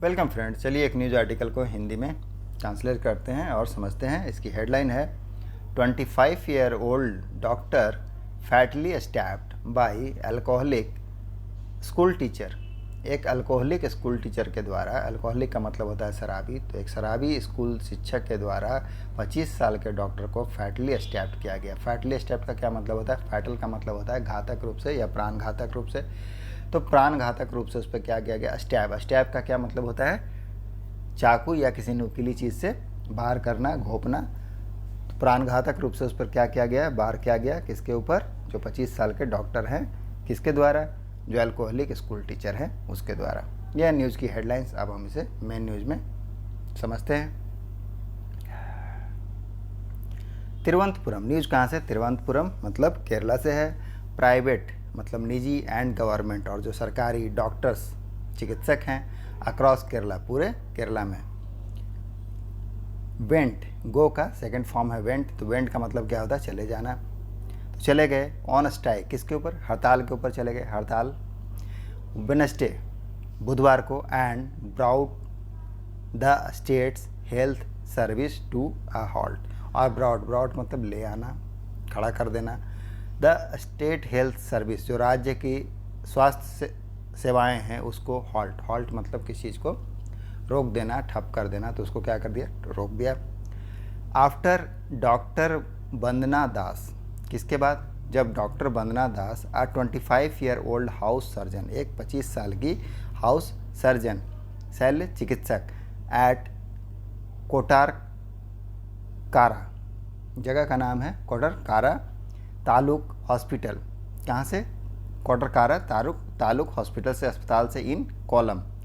Welcome friends, चलिए एक news article को हिंदी में ट्रांसलेट करते हैं और समझते हैं। इसकी हेडलाइन है 25-year-old doctor fatally stabbed by alcoholic school teacher. एक अल्कोहलिक स्कूल टीचर के द्वारा, अल्कोहलिक का मतलब होता है शराबी, तो एक शराबी स्कूल शिक्षक के द्वारा 25 साल के डॉक्टर को फैटली स्टैब्ड किया गया। फैटली स्टैब्ड का क्या मतलब होता है? फैटल का मतलब होता है घातक रूप से या प्राणघातक रूप से। तो प्राणघातक रूप से उस पर क्या किया गया? स्टैब। स्टैब का क्या मतलब होता है? चाकू या किसी नुकीली चीज़ से बाहर करना, घोंपना। तो प्राणघातक रूप से उस पर क्या किया गया? बाहर किया गया। किसके ऊपर? जो 25 साल के डॉक्टर हैं। किसके द्वारा? जो अल्कोहलिक स्कूल टीचर हैं उसके द्वारा। यह न्यूज़ की हेडलाइंस। अब हम इसे मेन न्यूज़ में समझते हैं। तिरुवनंतपुरम। न्यूज़ कहाँ से? तिरुवनंतपुरम मतलब केरला से है। प्राइवेट मतलब निजी एंड गवर्नमेंट, और जो सरकारी डॉक्टर्स चिकित्सक हैं अक्रॉस केरला, पूरे केरला में। वेंट, गो का सेकंड फॉर्म है वेंट। तो वेंट का मतलब क्या होता है? चले जाना। तो चले गए ऑन स्ट्राइक। किसके ऊपर? हड़ताल के ऊपर चले गए। हड़ताल वेडनेसडे बुधवार को, and brought the state's health service to a halt. और ब्राउट मतलब ले आना, खड़ा कर देना। द स्टेट हेल्थ सर्विस, जो राज्य की स्वास्थ्य सेवाएं हैं उसको हॉल्ट मतलब किसी चीज़ को रोक देना, ठप कर देना। तो उसको क्या कर दिया? रोक दिया। आफ्टर डॉक्टर वंदना दास। किसके बाद? जब डॉक्टर वंदना दास 25-year-old हाउस सर्जन, एक 25 साल की हाउस सर्जन, शल्य चिकित्सक, एट कोटारकारा, जगह का नाम है कोटारकारा तालुक हॉस्पिटल। कहाँ से? कोटारकारा तालुक हॉस्पिटल से, अस्पताल से, इन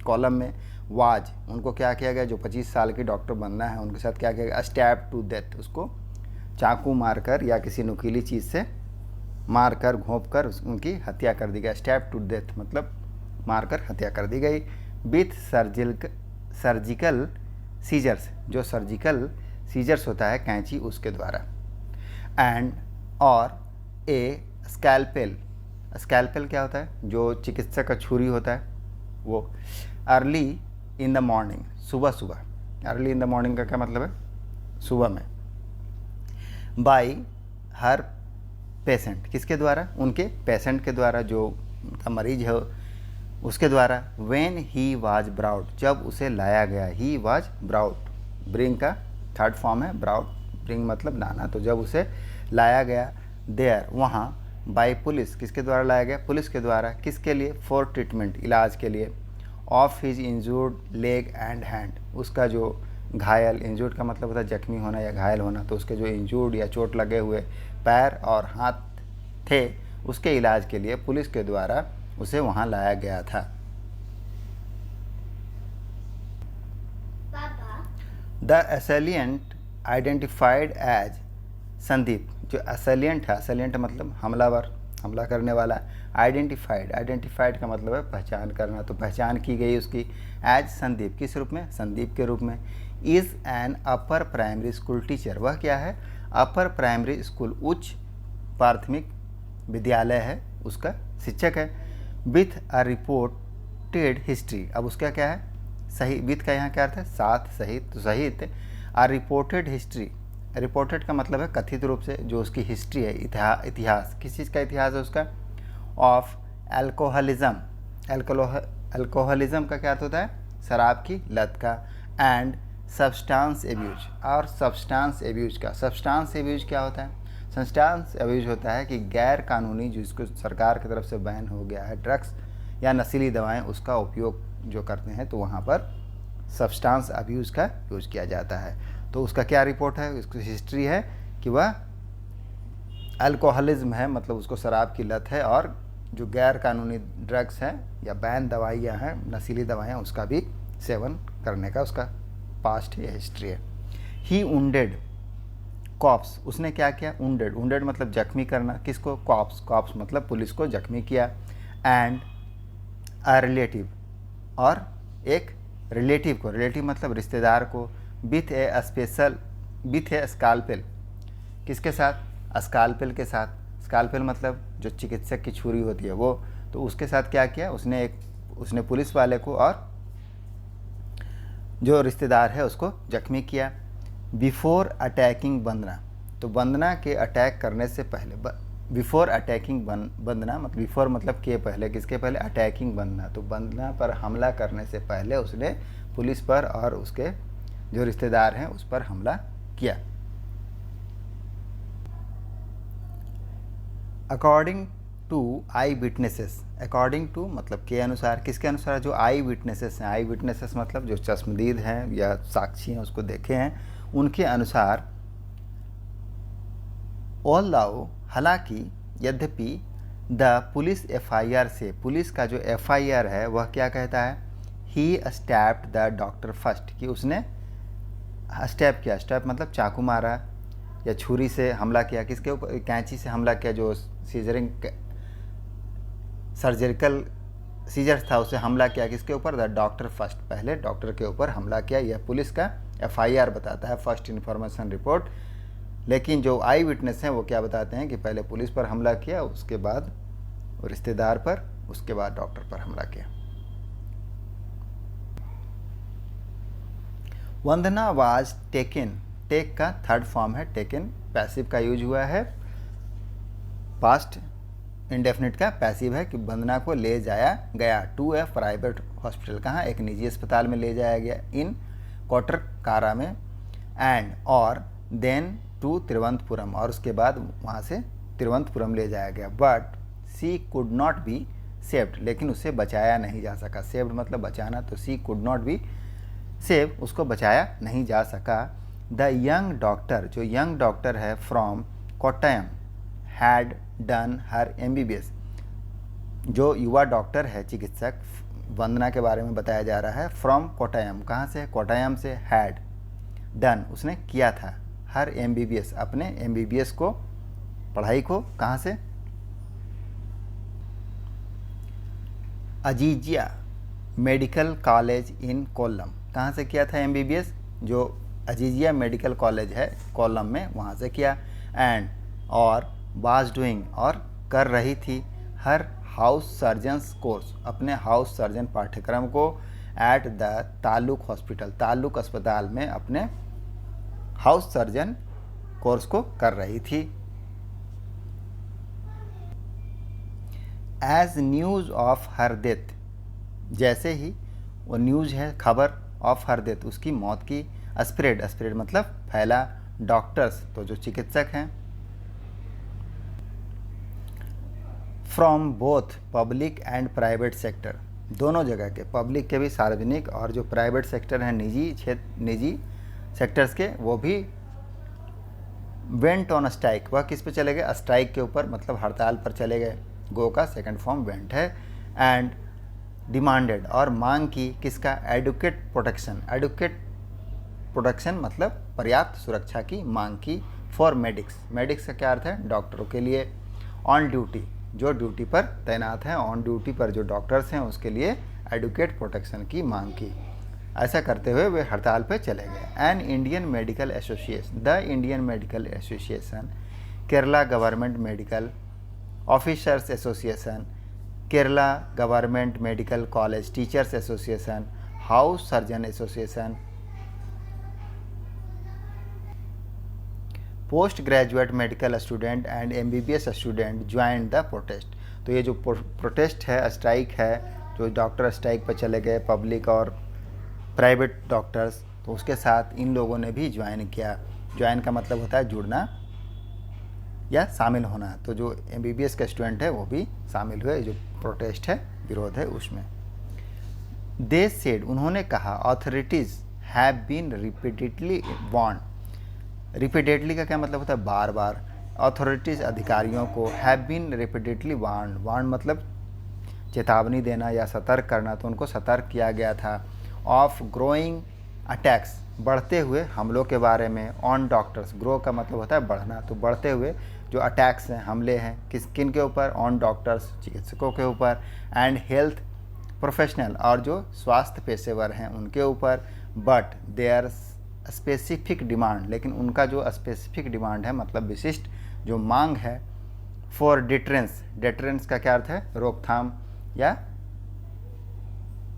कॉलम में वाज। उनको क्या किया गया? जो 25 साल की डॉक्टर बनना है उनके साथ क्या किया गया? Stab to death. उसको चाकू मारकर या किसी नुकीली चीज़ से मारकर, घोंपकर उनकी हत्या कर दी गई। स्टैब टू डेथ मतलब मारकर हत्या कर दी गई। विथ सर्जिकल सीजर्स, जो सर्जिकल सीजर्स होता है कैंची, उसके द्वारा। एंड और ए स्कैल्पेल। स्कैल्पेल क्या होता है? जो चिकित्सक का छुरी होता है वो। अर्ली इन द मॉर्निंग, सुबह। अर्ली इन द मॉर्निंग का क्या मतलब है? सुबह में। बाय हर पेशेंट। किसके द्वारा? उनके पेशेंट के द्वारा, जो उनका मरीज है उसके द्वारा। व्हेन ही वाज ब्राउड, जब उसे लाया गया। ही वाज ब्राउड, ब्रिंग का थर्ड फॉर्म है ब्राउड, ब्रिंग मतलब लाना। तो जब उसे लाया गया देयर, वहाँ, बाय पुलिस, किसके द्वारा लाया गया? पुलिस के द्वारा। किसके लिए? फॉर ट्रीटमेंट, इलाज के लिए। Of his injured leg and hand, उसका जो घायल, इंजूर्ड का मतलब होता है जख्मी होना या घायल होना, तो उसके जो इंजूर्ड या चोट लगे हुए पैर और हाथ थे उसके इलाज के लिए पुलिस के द्वारा उसे वहाँ लाया गया था। The assailant identified as Sandeep. जो असैलिएंट है, असैलिएंट मतलब हमलावर, हमला करने वाला। आइडेंटिफाइड का मतलब है पहचान करना। तो पहचान की गई उसकी एज संदीप। किस रूप में? संदीप के रूप में। Is an upper primary school teacher. वह क्या है? अपर प्राइमरी स्कूल, उच्च प्राथमिक विद्यालय है, उसका शिक्षक है। With a reported history. अब उसका क्या है? सही। विथ का यहाँ क्या अर्थ है? साथ, सहित। तो सहित अ रिपोर्टेड हिस्ट्री। रिपोर्टेड का मतलब है कथित रूप से, जो उसकी हिस्ट्री है, इतिहास। किस चीज़ का इतिहास है उसका? Of alcoholism. एल्कोहलिज्म का क्या अर्थ होता है? शराब की लत का। एंड सब्सटेंस एब्यूज, और सब्सटेंस एब्यूज का। सब्सटेंस एब्यूज क्या होता है? सब्सटेंस एब्यूज होता है कि गैर कानूनी, जिसको सरकार की तरफ से बैन हो गया है, ड्रग्स या नशीली दवाएं, उसका उपयोग जो करते हैं, तो वहाँ पर सब्सटेंस अब्यूज़ का यूज किया जाता है। तो उसका क्या रिपोर्ट है? उसकी हिस्ट्री है कि वह अल्कोहलिज्म है, मतलब उसको शराब की लत है, और जो गैर कानूनी ड्रग्स हैं या बैन दवाइयाँ हैं, नशीली दवाइयाँ, उसका भी सेवन करने का उसका पास्ट या हिस्ट्री है। ही उंडेड कॉप्स। उसने क्या किया? उंडेड मतलब जख्मी करना। किसको? कॉप्स मतलब पुलिस को जख्मी किया। एंड अ रिलेटिव, और एक रिलेटिव को, रिलेटिव मतलब रिश्तेदार को। विथ ए स्काल्पेल। किसके साथ? स्काल्पेल के साथ। स्काल्पेल मतलब जो चिकित्सक की छुरी होती है वो। तो उसके साथ क्या किया? उसने पुलिस वाले को और जो रिश्तेदार है उसको जख्मी किया। बिफोर अटैकिंग वंदना, तो वंदना के अटैक करने से पहले, बिफोर अटैकिंग वंदना मतलब बिफोर मतलब के पहले, किसके पहले, अटैकिंग वंदना, तो वंदना पर हमला करने से पहले उसने पुलिस पर और उसके जो रिश्तेदार हैं उस पर हमला किया। According to eyewitnesses, according to मतलब के अनुसार, किसके अनुसार, जो आई विटनेसेस हैं, आई विटनेसेस मतलब जो चश्मदीद हैं या साक्षी हैं उसको देखे हैं, उनके अनुसार ऑल्दो, हालांकि, यद्यपि, द पुलिस एफआईआर से, पुलिस का जो एफआईआर है वह क्या कहता है, ही स्टैप्ड द डॉक्टर फर्स्ट, कि उसने स्टैप किया, स्टैप मतलब चाकू मारा या छुरी से हमला किया, किसके ऊपर, कैंची से हमला किया, जो सर्जिकल सीजर्स था उसे हमला किया, किसके ऊपर, द डॉक्टर फर्स्ट, पहले डॉक्टर के ऊपर हमला किया। यह पुलिस का एफआईआर बताता है, फर्स्ट इन्फॉर्मेशन रिपोर्ट। लेकिन जो आई विटनेस हैं वो क्या बताते हैं कि पहले पुलिस पर हमला किया, उसके बाद रिश्तेदार पर, उसके बाद डॉक्टर पर हमला किया। वंदना वाज टेकन, टेक का थर्ड फॉर्म है टेकन, पैसिव का यूज हुआ है, पास्ट इंडेफिनिट का पैसिव है कि वंदना को ले जाया गया टू ए प्राइवेट हॉस्पिटल, कहाँ, एक निजी अस्पताल में ले जाया गया, इन कोटरकारा में, एंड और देन टू तिरुवनंतपुरम, और उसके बाद वहाँ से तिरुवनंतपुरम ले जाया गया। But she could not be saved, लेकिन उसे बचाया नहीं जा सका, सेव्ड मतलब बचाना, तो सी कुड नॉट बी सेव, उसको बचाया नहीं जा सका। द यंग डॉक्टर, जो यंग डॉक्टर है from Kottayam, had done her MBBS, जो युवा डॉक्टर है चिकित्सक, वंदना के बारे में बताया जा रहा है, फ्रॉम कोट्टयम, कहाँ से, कोट्टयम से, हैड डन उसने किया था, हर MBBS अपने MBBS को, पढ़ाई को, कहाँ से, Azizia medical college in Kollam, कहाँ से किया था MBBS, जो अजीजिया मेडिकल कॉलेज है कोल्लम में, वहाँ से किया। एंड और वाज डूइंग और कर रही थी, हर हाउस सर्जन्स कोर्स, अपने हाउस सर्जन पाठ्यक्रम को, at the taluk hospital, taluk अस्पताल में अपने हाउस सर्जन कोर्स को कर रही थी। As news of her death, जैसे ही वो न्यूज़ है, खबर, ऑफ हर डेथ उसकी मौत की, स्प्रेड, स्प्रेड मतलब फैला, डॉक्टर्स तो जो चिकित्सक हैं, from both public and private sector, दोनों जगह के, पब्लिक के भी, सार्वजनिक, और जो प्राइवेट सेक्टर हैं, निजी क्षेत्र, निजी सेक्टर्स के, वो भी वेंट ऑन स्ट्राइक, वह किस पे चले गए, स्ट्राइक के ऊपर, मतलब हड़ताल पर चले गए, गो का सेकंड फॉर्म वेंट है। एंड डिमांडेड और मांग की, किसका, एडुकेट प्रोटेक्शन, एडुकेट प्रोटेक्शन मतलब पर्याप्त सुरक्षा की मांग की, फॉर मेडिक्स, मेडिक्स का क्या अर्थ है, डॉक्टरों के लिए, ऑन ड्यूटी, जो ड्यूटी पर तैनात हैं, ऑन ड्यूटी पर जो डॉक्टर्स हैं उसके लिए एडुकेट प्रोटेक्शन की मांग की। ऐसा करते हुए वे हड़ताल पर चले गए। An Indian medical association, the Indian medical association, Kerala government medical officers association, Kerala government medical college teachers association, house surgeon association, post graduate medical student and MBBS student joined the protest. तो ये जो प्रोटेस्ट है, strike है, जो doctor strike पर चले गए, public और प्राइवेट डॉक्टर्स, तो उसके साथ इन लोगों ने भी ज्वाइन किया। ज्वाइन का मतलब होता है जुड़ना या शामिल होना, तो जो MBBS के स्टूडेंट है वो भी शामिल हुए, जो प्रोटेस्ट है, विरोध है उसमें। दे सेड, उन्होंने कहा, authorities have been repeatedly warn, repeatedly का क्या मतलब होता है, बार बार, अथॉरिटीज़ अधिकारियों को, have been repeatedly warn, warn मतलब चेतावनी देना या सतर्क करना, तो उनको सतर्क किया गया था, ऑफ ग्रोइंग अटैक्स, बढ़ते हुए हमलों के बारे में, ऑन डॉक्टर्स, ग्रो का मतलब होता है बढ़ना, तो बढ़ते हुए जो अटैक्स हैं, हमले हैं, किन के ऊपर, ऑन डॉक्टर्स, चिकित्सकों के ऊपर, एंड हेल्थ प्रोफेशनल, और जो स्वास्थ्य पेशेवर हैं उनके ऊपर, बट देयर स्पेसिफिक डिमांड, लेकिन उनका जो स्पेसिफिक डिमांड है मतलब विशिष्ट जो मांग है, फॉर डिटरेंस, डिटरेंस का क्या अर्थ है, रोकथाम या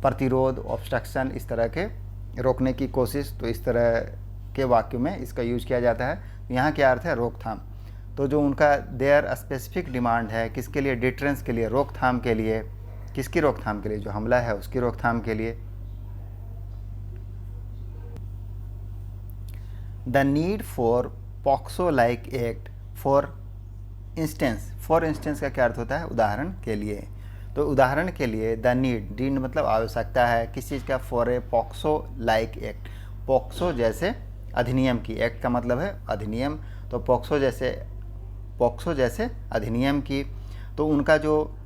प्रतिरोध, ऑब्स्ट्रक्शन, इस तरह के रोकने की कोशिश, तो इस तरह के वाक्यों में इसका यूज किया जाता है। यहाँ क्या अर्थ है, रोकथाम। तो जो उनका देयर स्पेसिफिक डिमांड है किसके लिए, डिटरेंस के लिए, रोकथाम के लिए। किसकी रोकथाम के लिए, जो हमला है उसकी रोकथाम के लिए। The need for POCSO like act for instance का क्या अर्थ होता है, उदाहरण के लिए। तो उदाहरण के लिए द नीड मतलब आवश्यकता है किस चीज़ का, for a POCSO like act, POCSO जैसे अधिनियम की, एक्ट का मतलब है अधिनियम, तो पॉक्सो जैसे अधिनियम की। तो उनका जो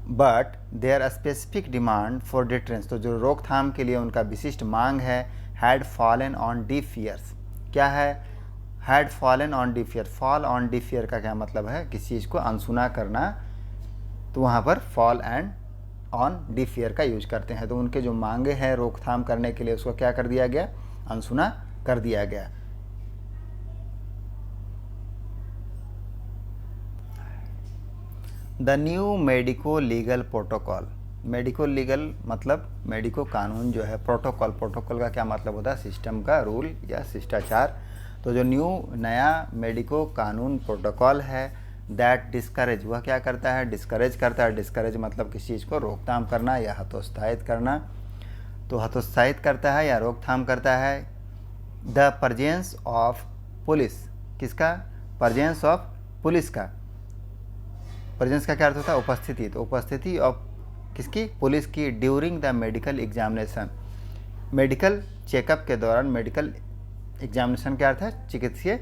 but there specific demand for deterrence, तो जो रोकथाम के लिए उनका विशिष्ट मांग है, had fallen on deaf years. क्या है, had fallen on deaf year. Fall on deaf year का क्या मतलब है, किसी चीज़ को अनसुना करना, तो वहाँ पर fall and on deaf year का यूज करते हैं। तो उनके जो मांगे हैं रोकथाम करने के लिए, उसको क्या कर दिया गया, अनसुना कर दिया गया। The new medico legal protocol, medico legal मतलब मेडिको कानून जो है, प्रोटोकॉल का क्या मतलब होता है, सिस्टम का, रूल या शिष्टाचार। तो जो नया मेडिको कानून प्रोटोकॉल है, दैट डिस्करेज, वह क्या करता है, डिस्करेज करता है। डिस्करेज मतलब किसी चीज़ को रोकथाम करना या हतोत्साहित करना, तो हतोत्साहित करता है या रोकथाम करता है। द प्रेजेंस ऑफ पुलिस, किसका, प्रेजेंस ऑफ पुलिस का, प्रेजेंस का क्या अर्थ होता है, उपस्थिति। तो उपस्थिति ऑफ किसकी, पुलिस की, during the medical examination, medical checkup के दौरान, मेडिकल एग्जामिनेशन क्या अर्थ है, चिकित्सीय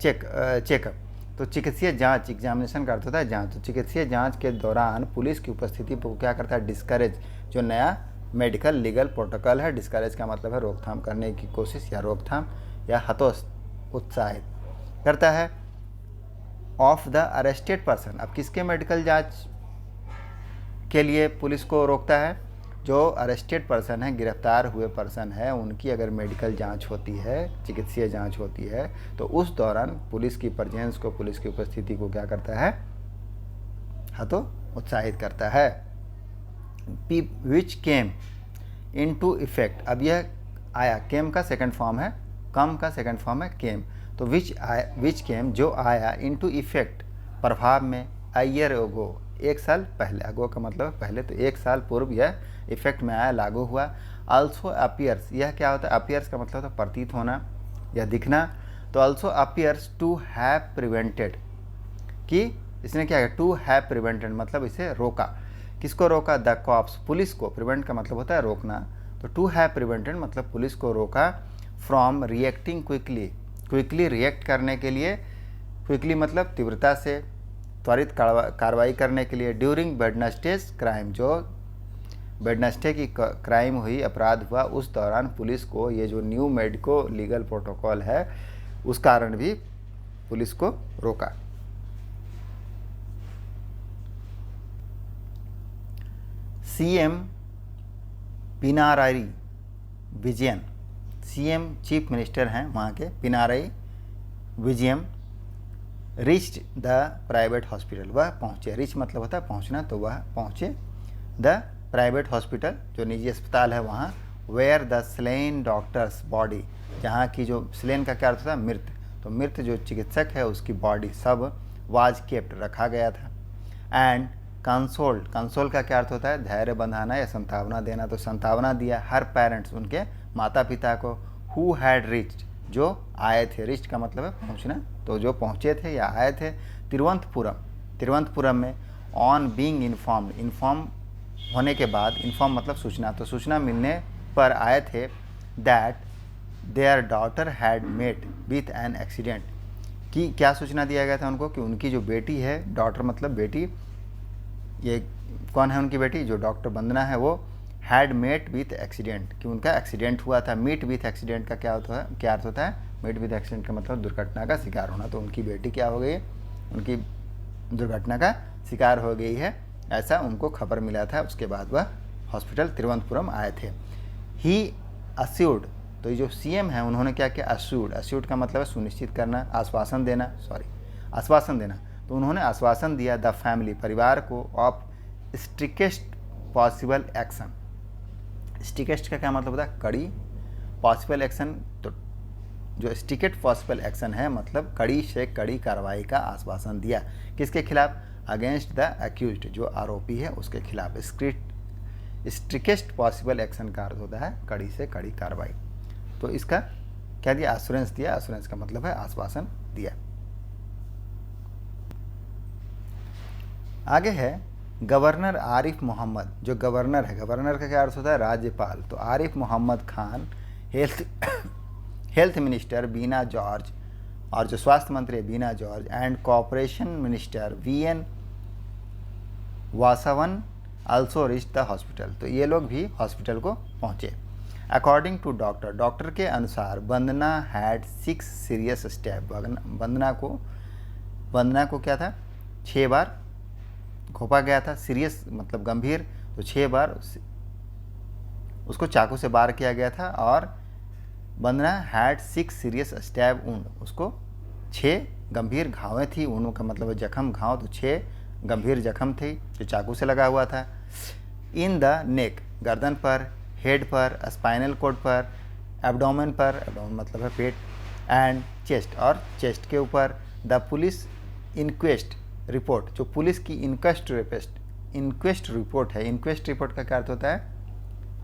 चेकअप, तो चिकित्सीय जांच, एग्जामिनेशन का अर्थ होता है जांच। तो चिकित्सीय जांच के दौरान पुलिस की उपस्थिति को क्या करता है, डिस्करेज। जो नया मेडिकल लीगल प्रोटोकॉल है, डिस्करेज का मतलब है रोकथाम करने की कोशिश या रोकथाम या हतोत्साहित करता है। ऑफ द अरेस्टेड पर्सन, अब किसके मेडिकल जांच के लिए पुलिस को रोकता है, जो अरेस्टेड पर्सन है, गिरफ्तार हुए पर्सन है, उनकी अगर मेडिकल जांच होती है, चिकित्सीय जांच होती है, तो उस दौरान पुलिस की प्रेजेंस को, पुलिस की उपस्थिति को क्या करता है, उत्साहित करता है। विच केम इनटू इफेक्ट, अब यह आया, केम का सेकंड फॉर्म है, कम का सेकंड फॉर्म है केम। तो विच केम जो आया, इनटू इफेक्ट प्रभाव में, अ ईयर अगो, एक साल पहले, अगो का मतलब पहले, तो एक साल पूर्व यह इफेक्ट में आया, लागू हुआ। आल्सो अपीयर्स, यह क्या होता है, अपीयर्स का मतलब होता है प्रतीत होना या दिखना। तो also appears to have prevented, कि इसने क्या किया, टू हैव प्रिवेंटेड मतलब इसे रोका। किसको रोका, द कॉप्स, पुलिस को। प्रिवेंट का मतलब होता है रोकना, तो टू हैव प्रिवेंटेड मतलब पुलिस को रोका, फ्रॉम रिएक्टिंग क्विकली रिएक्ट करने के लिए, क्विकली मतलब तीव्रता से, त्वरित कार्रवाई करने के लिए। ड्यूरिंग वेडनसडेज क्राइम, जो वेडनसडे की क्राइम हुई, अपराध हुआ, उस दौरान पुलिस को ये जो न्यू मेडिको लीगल प्रोटोकॉल है उस कारण भी पुलिस को रोका। CM Pinarayi Vijayan, CM chief minister हैं वहाँ के, Pinarayi Vijayan, reached the private hospital, वह पहुँचे, रिच मतलब होता है पहुँचना, तो वह पहुँचे द प्राइवेट हॉस्पिटल, जो निजी अस्पताल है वहाँ, where the slain doctor's body, जहाँ की जो स्लेन का क्या अर्थ होता है, मृत, तो मृत जो चिकित्सक है उसकी बॉडी सब वाज केप्ट, रखा गया था। एंड कंसोल का क्या अर्थ होता है, धैर्य बंधाना या संतावना देना, तो संतावना दिया हर पेरेंट्स, उनके माता पिता को, हु हैड रिच्ड, जो आए थे, रिच्ड का मतलब है पहुँचना, तो जो पहुँचे थे या आए थे, तिरुवनंतपुरम में, ऑन बीइंग इन्फॉर्म होने के बाद, इन्फॉर्म मतलब सूचना, तो सूचना मिलने पर आए थे, that their daughter had met with an accident, कि क्या सूचना दिया गया था उनको, कि उनकी जो बेटी है, डॉटर मतलब बेटी, ये कौन है उनकी बेटी, जो डॉक्टर वंदना है, वो हैड मेट विथ एक्सीडेंट, कि उनका एक्सीडेंट हुआ था। मीट विथ एक्सीडेंट का क्या होता है, क्या अर्थ होता है, मीट विथ एक्सीडेंट का मतलब दुर्घटना का शिकार होना, तो उनकी बेटी क्या हो गई, उनकी दुर्घटना का शिकार हो गई है, ऐसा उनको खबर मिला था। उसके बाद वह हॉस्पिटल तिरुवनंतपुरम आए थे। ही अस्यूर्ड, तो ये जो सीएम है उन्होंने क्या किया, अस्यूर्ड का मतलब है सुनिश्चित करना, आश्वासन देना, तो उन्होंने आश्वासन दिया द फैमिली, परिवार को, ऑफ स्ट्रिक्टेस्ट पॉसिबल एक्शन। स्टिकेस्ट का क्या मतलब होता है? कड़ी। पॉसिबल एक्शन, तो जो स्टिकेट पॉसिबल एक्शन है मतलब कड़ी से कड़ी कार्रवाई का आश्वासन दिया। किसके खिलाफ? अगेंस्ट द अक्यूज्ड, जो आरोपी है उसके खिलाफ। स्ट्रिकेस्ट पॉसिबल एक्शन का अर्थ होता है कड़ी से कड़ी कार्रवाई। तो इसका क्या दिया? एश्योरेंस दिया। एश्योरेंस का मतलब है आश्वासन दिया। आगे है गवर्नर आरिफ मोहम्मद। जो गवर्नर है, गवर्नर का क्या अर्थ होता है? राज्यपाल। तो आरिफ मोहम्मद खान, हेल्थ मिनिस्टर बीना जॉर्ज, और जो स्वास्थ्य मंत्री है Veena George, and corporation minister VN Vasavan also reach the hospital. तो ये लोग भी हॉस्पिटल को पहुँचे। अकॉर्डिंग टू डॉक्टर, डॉक्टर के अनुसार वंदना हैड 6 सीरियस स्टैब। वंदना को क्या था? 6 बार घोंपा गया था। सीरियस मतलब गंभीर, तो 6 बार उसको चाकू से वार किया गया था। और वंदना हैड 6 सीरियस स्टैब वुंड, उसको 6 गंभीर घावें थी। वुंड का मतलब जख्म, घाव, तो 6 गंभीर जख्म थे जो चाकू से लगा हुआ था। इन द नेक, गर्दन पर, हेड पर, स्पाइनल कॉर्ड पर, एब्डोमेन पर, एब्डोमेन मतलब है पेट, एंड चेस्ट, और चेस्ट के ऊपर। द पुलिस इंक्वेस्ट रिपोर्ट, जो पुलिस की इंक्वेस्ट रिपोर्ट है। इंक्वेस्ट रिपोर्ट का क्या अर्थ होता है?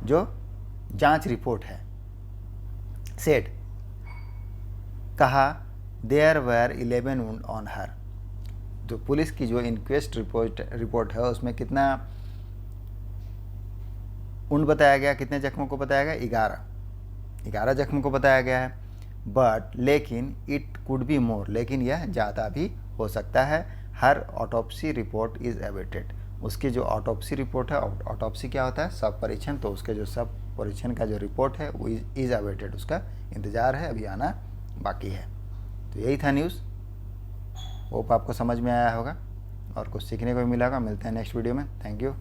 जो जांच रिपोर्ट है। सेड, कहा, there were 11 wound on her. जो पुलिस की जो इंक्वेस्ट रिपोर्ट है उसमें कितना वुंड बताया गया? कितने जख्मों को बताया गया? 11 जख्मों को बताया गया है। बट लेकिन इट कुड बी मोर, लेकिन यह ज़्यादा भी हो सकता है। हर ऑटोप्सी रिपोर्ट इज़ अवेटेड, उसकी जो ऑटोप्सी रिपोर्ट है, ऑटोप्सी क्या होता है? सब परीक्षण, तो उसके जो सब परीक्षण का जो रिपोर्ट है वो इज़ अवेटेड, उसका इंतज़ार है, अभी आना बाकी है। तो यही था न्यूज़। होप आपको समझ में आया होगा और कुछ सीखने को भी मिला होगा। मिलते हैं नेक्स्ट वीडियो में। Thank you.